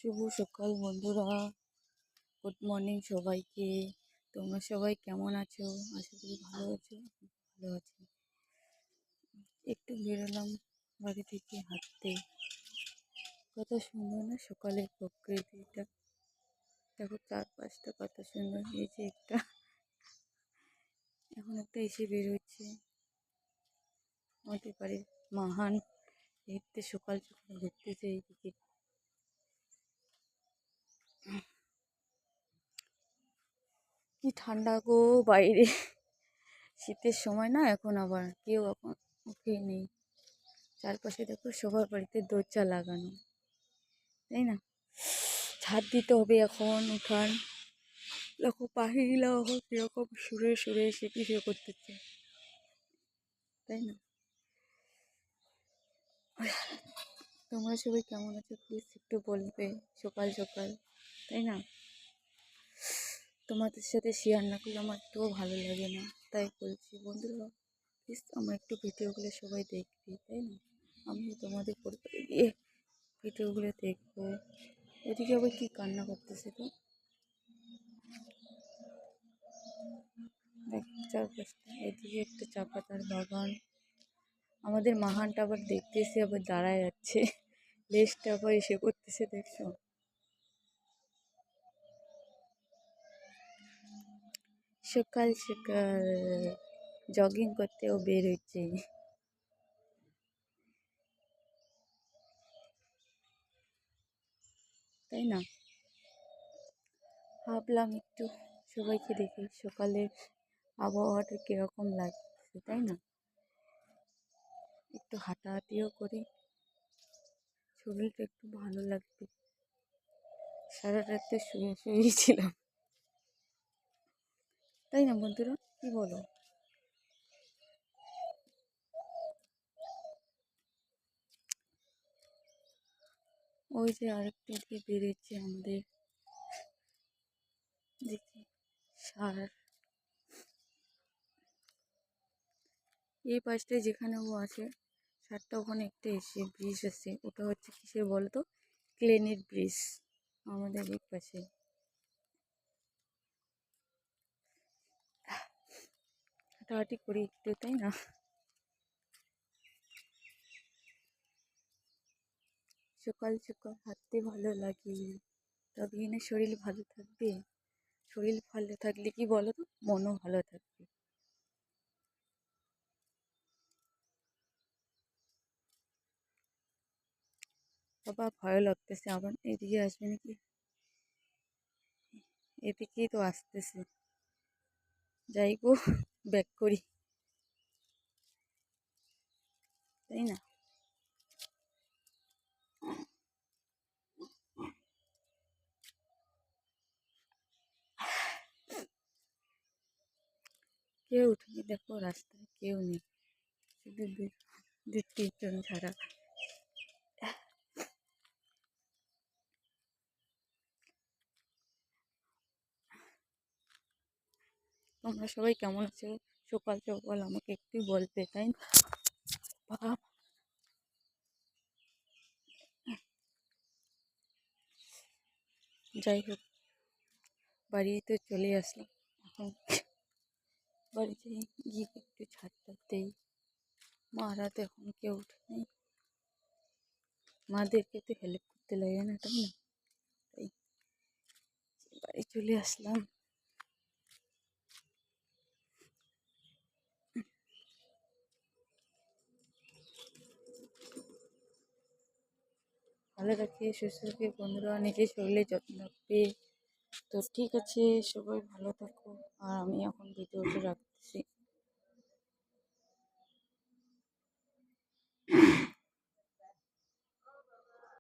শুভ সকাল বন্ধুরা, good morning সবাইকে। তোমরা সবাই কেমন আছো? আশা করি ভালো আছো। ভালো আছি। একটু বেরোলাম বাড়ি থেকে হাঁটতে। কত সুন্দর না সকালের প্রকৃতিটা, দেখো চারপাশটা কত সুন্দর। এই যে এখন একটা এসে বেরোচ্ছে আমাদের বাড়ির মাহান দেখতে, সকাল সকাল ঘুরতেছে এইদিকে। কি ঠান্ডা গো বাইরে, শীতের সময় না, এখন আবার কেউ এখন উঠে নেই। চারপাশে দেখো সবার বাড়িতে দরজা লাগানো, তাই না? ছাদ দিতে হবে এখন উঠান। দেখো পাখিগুলো এখন কিরকম সুরে সুরে এসে কিছু করতেছে, তাই না? তোমরা সবাই কেমন আছো প্লিজ একটু বলবে সকাল সকাল, তাই না? তোমাদের সাথে শেয়ার না করলে আমার একটুও ভালো লাগে না, তাই বলছি বন্ধুরা প্লিজ আমার একটু ভিডিওগুলো সবাই দেখবি, তাই না? আমি তোমাদের পরিবারে গিয়ে ভিডিওগুলো দেখবো। এদিকে আবার কি কান্না করতেছে তো, দেখ চারপাশটা। এদিকে একটা চা পাতার বাগান। আমাদের মাহানটা আবার দেখতেছে, আবার দাঁড়ায় যাচ্ছে, লেজটা আবার এসে করতেছে, দেখছো? সকাল সকাল জগিং করতেও বের হচ্ছে, তাই না? ভাবলাম একটু সবাইকে দেখি সকালের আবহাওয়াটা কিরকম লাগছে, তাই না? একটু হাঁটাহাঁটিও করি, শরীরটা একটু ভালো লাগবে। সারা রাতে শুয়ে শুয়েছিলাম, তাই না বন্ধুরা, কি বলো? ওই যে আরেকটা দিয়ে বেরিয়েছে আমাদের, দেখি সার। এই পাশটায় যেখানে ও আছে সারটা, ওখানে একটা এসে ব্রিজ আছে, ওটা হচ্ছে কিসের বলো তো? ক্লেনের ব্রিজ আমাদের এই পাশে। হাঁটাহাঁটি করি একটু, তাই না? সকাল সকাল হাঁটতে ভালো লাগে, তবে না শরীর ভালো থাকবে। শরীর ভালো থাকলে কি বলো তো, মনও ভালো থাকবে। বাবা ভয় লাগতেছে, আবার এদিকে আসবে নাকি। এদিকেই তো আসতেছে, যাই গো, ব্যাক করি, তাই না? কেউ উঠেনি, দেখো রাস্তায় কেউ নেই, শুধু দু তিনজন ছাড়া। তোমরা সবাই কেমন আছো? সকাল সকাল আমাকে একটু বলবে, তাই না? বাবা, যাই হোক, বাড়িতে চলে আসলাম। এখন বাড়িতে গিয়ে একটু ছাড়টা দেই। মারা তো এখন কেউ উঠে নেই, মাদেরকে তো হেল্প করতে লাগে না, তাই না? তাই বাড়ি চলে আসলাম। ভালো রাখে, সুস্থ রাখে বন্ধুরা, নিজের শরীরে যত্ন রাখবে। তো ঠিক আছে, সবাই ভালো থাকো। আর আমি এখন ভিডিওটা রাখছি।